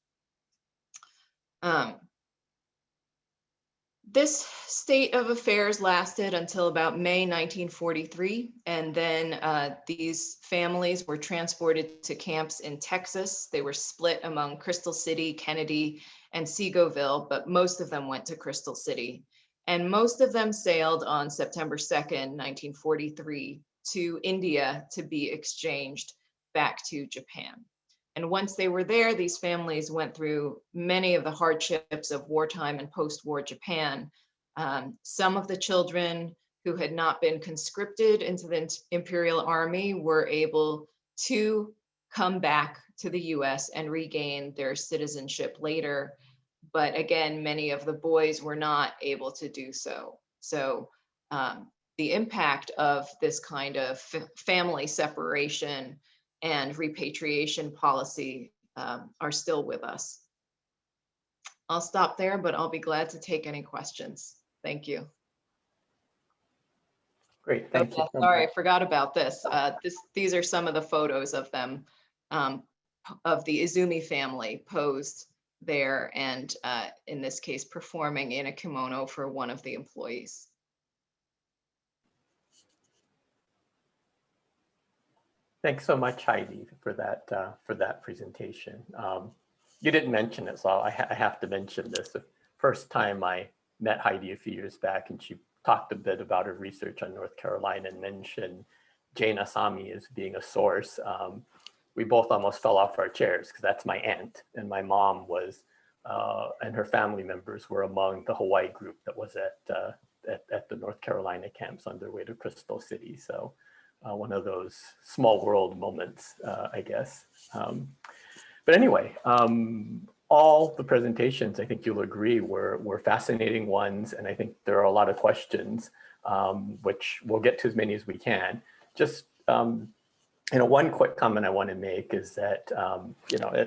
This state of affairs lasted until about May 1943, and then these families were transported to camps in Texas. They were split among Crystal City, Kennedy, and Seagoville, but most of them went to Crystal City. And most of them sailed on September 2nd, 1943, to India to be exchanged back to Japan. And once they were there, these families went through many of the hardships of wartime and post-war Japan. Some of the children who had not been conscripted into the Imperial Army were able to come back to the US and regain their citizenship later. But again, many of the boys were not able to do so. So the impact of this kind of family separation and repatriation policy are still with us. I'll stop there, but I'll be glad to take any questions. Thank you. Great, thank you. Sorry, I forgot about this. These are some of the photos of them, of the Izumi family posed there, and in this case, performing in a kimono for one of the employees. Thanks so much, Heidi, for that presentation. You didn't mention it, so I have to mention this. The first time I met Heidi a few years back, and she talked a bit about her research on North Carolina and mentioned Jane Asami as being a source. We both almost fell off our chairs because that's my aunt, and my mom was, and her family members were among the Hawaii group that was at the North Carolina camps on their way to Crystal City. So one of those small world moments, I guess. But anyway, all the presentations, I think you'll agree, were fascinating ones. And I think there are a lot of questions, which we'll get to as many as we can. Just, one quick comment I want to make is that,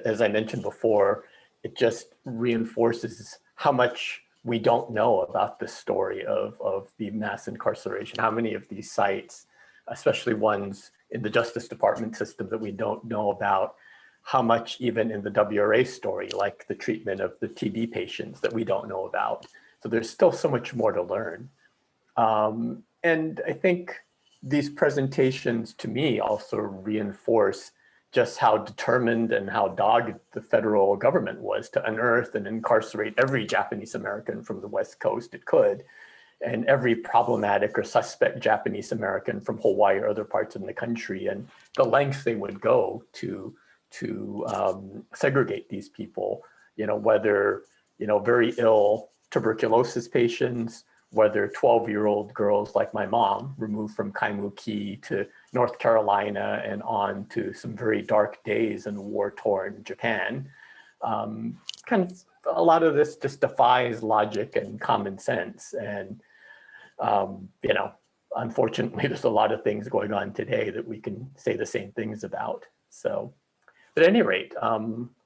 as I mentioned before, it just reinforces how much we don't know about the story of the mass incarceration, how many of these sites, especially ones in the Justice Department system that we don't know about, how much even in the WRA story, like the treatment of the TB patients that we don't know about. So there's still so much more to learn. And I think these presentations to me also reinforce just how determined and how dogged the federal government was to unearth and incarcerate every Japanese American from the West Coast it could, and every problematic or suspect Japanese American from Hawaii or other parts of the country, and the lengths they would go to segregate these people, whether, very ill tuberculosis patients, whether 12-year-old girls like my mom removed from Kaimuki to North Carolina and on to some very dark days in war-torn Japan. Kind of a lot of this just defies logic and common sense. And, unfortunately, there's a lot of things going on today that we can say the same things about. So at any rate,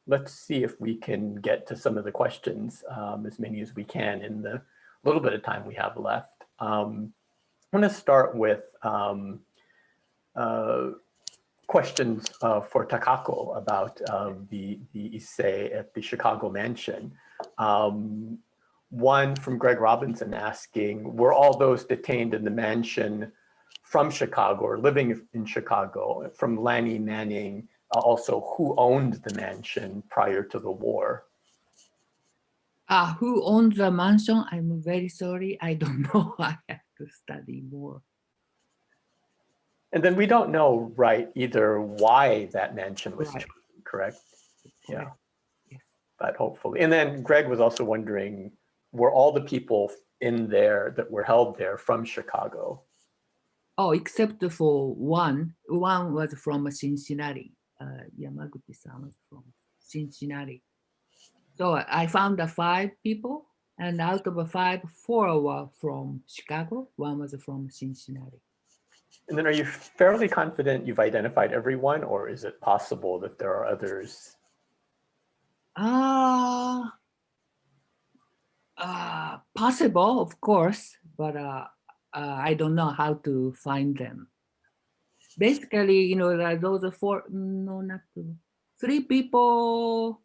let's see if we can get to some of the questions, as many as we can in the little bit of time we have left. I'm going to start with questions for Takako about the Issei at the Chicago mansion. One from Greg Robinson asking, were all those detained in the mansion from Chicago or living in Chicago? From Lanny Manning, also, who owned the mansion prior to the war? Who owns the mansion? I'm very sorry. I don't know. I have to study more. And then we don't know, right, either why that mansion was chosen, correct? Yeah, yes. But hopefully. And then Greg was also wondering, were all the people in there that were held there from Chicago? Oh, except for one. One was from Cincinnati. Yamaguchi-san was from Cincinnati. So I found the 5 people, and out of the 5, 4 were from Chicago. One was from Cincinnati. And then are you fairly confident you've identified everyone, or is it possible that there are others? Possible, of course, but I don't know how to find them. Basically, those are 4, no, not 2, 3 people,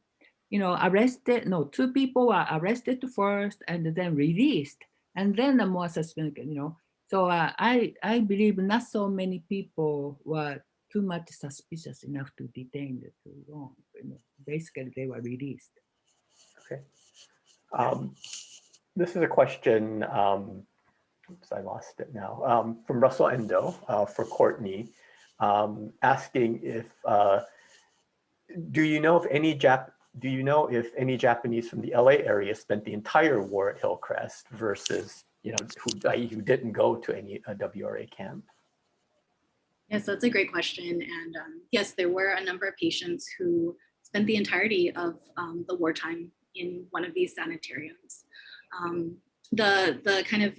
arrested. No, 2 people were arrested first and then released, and then the more suspected, So I believe not so many people were too much suspicious enough to detain them too long. Basically, they were released. Okay. This is a question, oops, I lost it now, from Russell Endo for Courtney, asking if, do you know if any Japanese from the LA area spent the entire war at Hillcrest versus, who didn't go to any WRA camp? Yes, that's a great question. And yes, there were a number of patients who spent the entirety of the wartime in one of these sanitariums. The kind of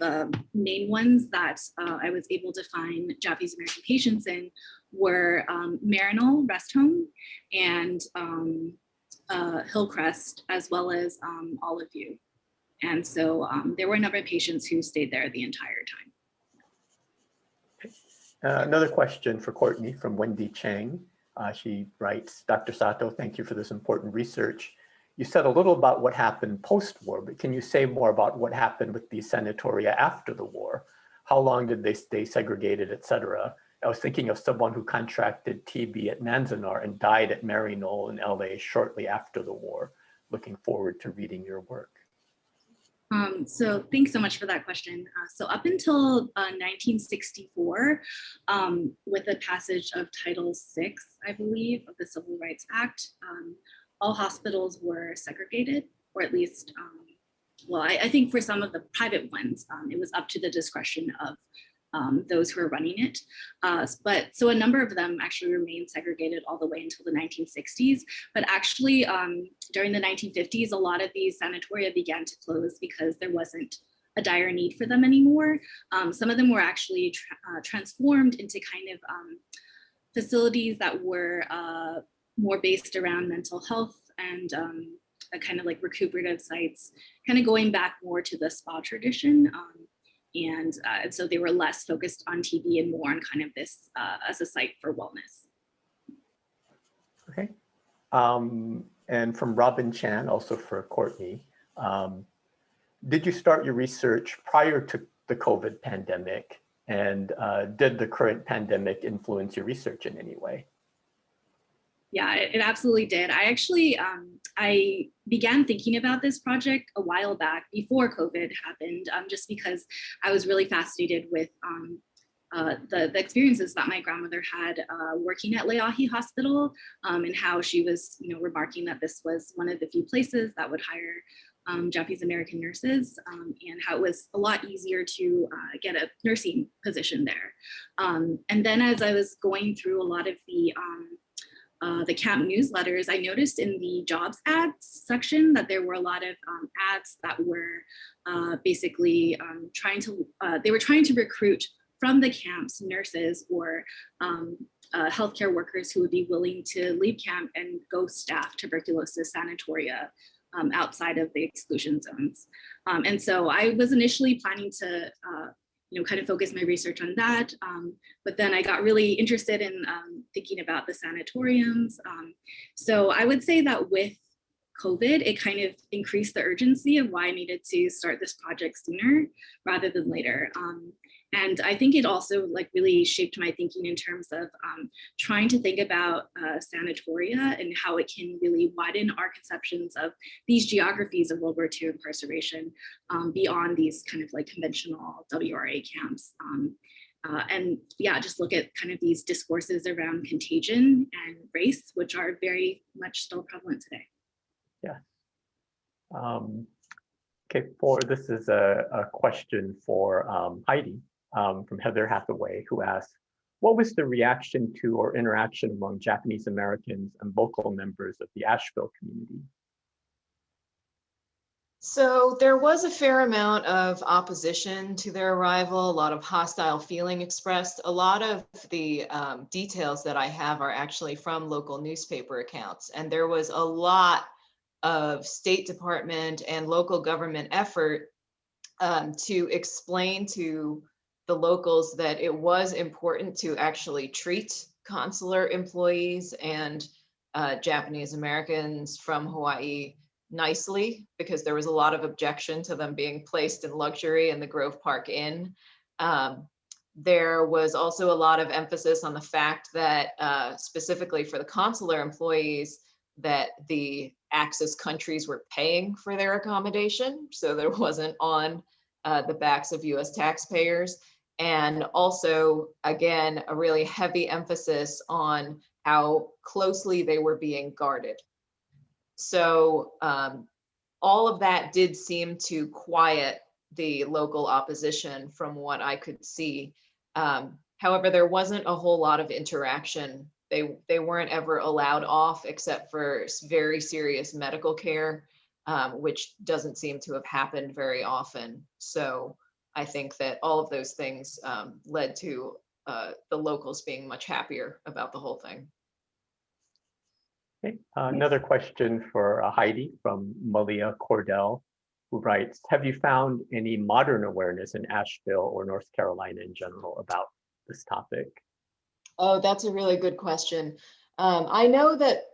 main ones that I was able to find Japanese American patients in were Marinol Rest Home and Hillcrest, as well as Olive View. And so there were a number of patients who stayed there the entire time. Another question for Courtney from Wendy Chang. She writes, Dr. Sato, thank you for this important research. You said a little about what happened post-war, but can you say more about what happened with these sanatoria after the war? How long did they stay segregated, et cetera? I was thinking of someone who contracted TB at Manzanar and died at Maryknoll in LA shortly after the war. Looking forward to reading your work. So thanks so much for that question. So up until 1964, with the passage of Title VI, I believe, of the Civil Rights Act, all hospitals were segregated, or at least, well, I think for some of the private ones, it was up to the discretion of those who are running it. But so a number of them actually remained segregated all the way until the 1960s. But actually, during the 1950s, a lot of these sanatoria began to close because there wasn't a dire need for them anymore. Some of them were actually transformed into kind of facilities that were more based around mental health and kind of like recuperative sites, kind of going back more to the spa tradition. And so they were less focused on TB and more on kind of this as a site for wellness. Okay. And from Robin Chan, also for Courtney, did you start your research prior to the COVID pandemic? And did the current pandemic influence your research in any way? Yeah, it absolutely did. I actually, I began thinking about this project a while back before COVID happened, just because I was really fascinated with the experiences that my grandmother had working at Leahi Hospital, and how she was, remarking that this was one of the few places that would hire Japanese American nurses, and how it was a lot easier to get a nursing position there. And then as I was going through a lot of the camp newsletters, I noticed in the jobs ads section that there were a lot of ads that were basically they were trying to recruit from the camps nurses or healthcare workers who would be willing to leave camp and go staff tuberculosis sanatoria outside of the exclusion zones. And so I was initially planning to kind of focus my research on that. But then I got really interested in thinking about the sanatoriums. So I would say that with COVID, it kind of increased the urgency of why I needed to start this project sooner rather than later. And I think it also really shaped my thinking in terms of trying to think about sanatoria and how it can really widen our conceptions of these geographies of World War II incarceration beyond these kind of conventional WRA camps. And yeah, just look at kind of these discourses around contagion and race, which are very much still prevalent today. Yeah. Okay, this is a question for Heidi. From Heather Hathaway, who asks, what was the reaction to or interaction among Japanese Americans and local members of the Asheville community? So there was a fair amount of opposition to their arrival, a lot of hostile feeling expressed. A lot of the details that I have are actually from local newspaper accounts, and there was a lot of State Department and local government effort to explain to the locals that it was important to actually treat consular employees and Japanese Americans from Hawaii nicely, because there was a lot of objection to them being placed in luxury in the Grove Park Inn. There was also a lot of emphasis on the fact that specifically for the consular employees, that the Axis countries were paying for their accommodation, so there wasn't on the backs of US taxpayers. And also, again, a really heavy emphasis on how closely they were being guarded. So all of that did seem to quiet the local opposition from what I could see. However, there wasn't a whole lot of interaction. They weren't ever allowed off except for very serious medical care, which doesn't seem to have happened very often. So I think that all of those things led to the locals being much happier about the whole thing. Okay. Another question for Heidi from Malia Cordell, who writes, have you found any modern awareness in Asheville or North Carolina in general about this topic? Oh, that's a really good question. I know that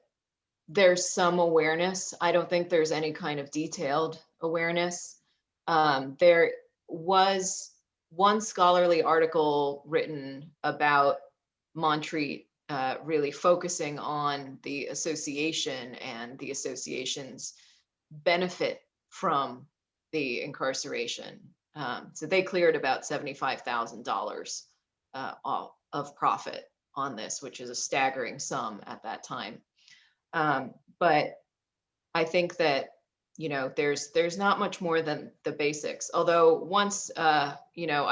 there's some awareness. I don't think there's any kind of detailed awareness. There was one scholarly article written about Montreat really focusing on the association and the association's benefit from the incarceration. So they cleared about $75,000 of profit on this, which is a staggering sum at that time. But I think that there's not much more than the basics. Although once I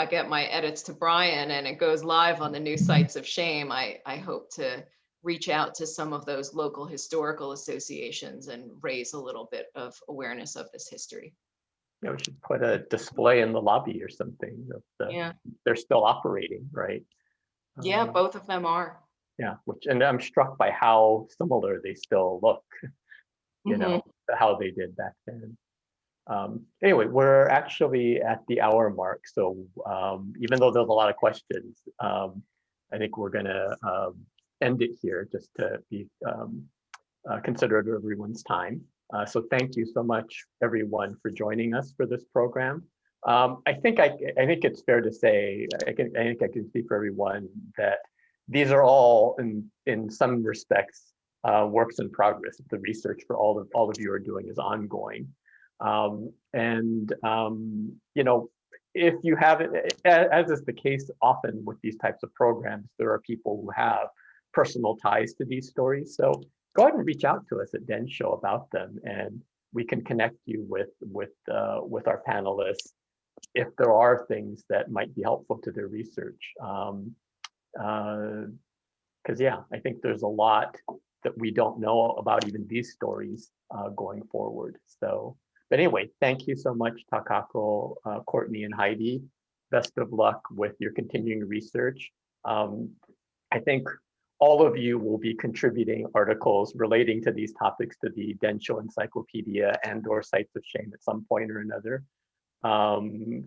get my edits to Brian and it goes live on the new Sites of Shame, I hope to reach out to some of those local historical associations and raise a little bit of awareness of this history. Yeah, we should put a display in the lobby or something. Yeah, they're still operating, right? Yeah, both of them are. Yeah, and I'm struck by how similar they still look. You know, how they did back then. Anyway, we're actually at the hour mark. So even though there's a lot of questions, I think we're gonna end it here just to be considerate of everyone's time. So thank you so much, everyone, for joining us for this program. I think it's fair to say, I think I can speak for everyone, that these are all, in some respects, works in progress. The research for all of you are doing is ongoing. You know, if you haven't, as is the case often with these types of programs, there are people who have personal ties to these stories. So go ahead and reach out to us at Densho about them, and we can connect you with our panelists if there are things that might be helpful to their research. Because yeah, I think there's a lot that we don't know about even these stories going forward. So, but anyway, thank you so much, Takako, Courtney, and Heidi. Best of luck with your continuing research. I think all of you will be contributing articles relating to these topics to the Densho Encyclopedia and/or Sites of Shame at some point or another. You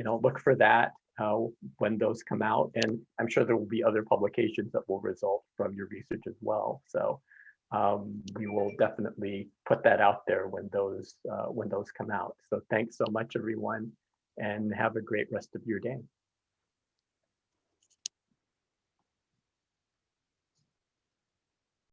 know, look for that when those come out, and I'm sure there will be other publications that will result from your research as well. So we will definitely put that out there when those come out. So thanks so much, everyone, and have a great rest of your day.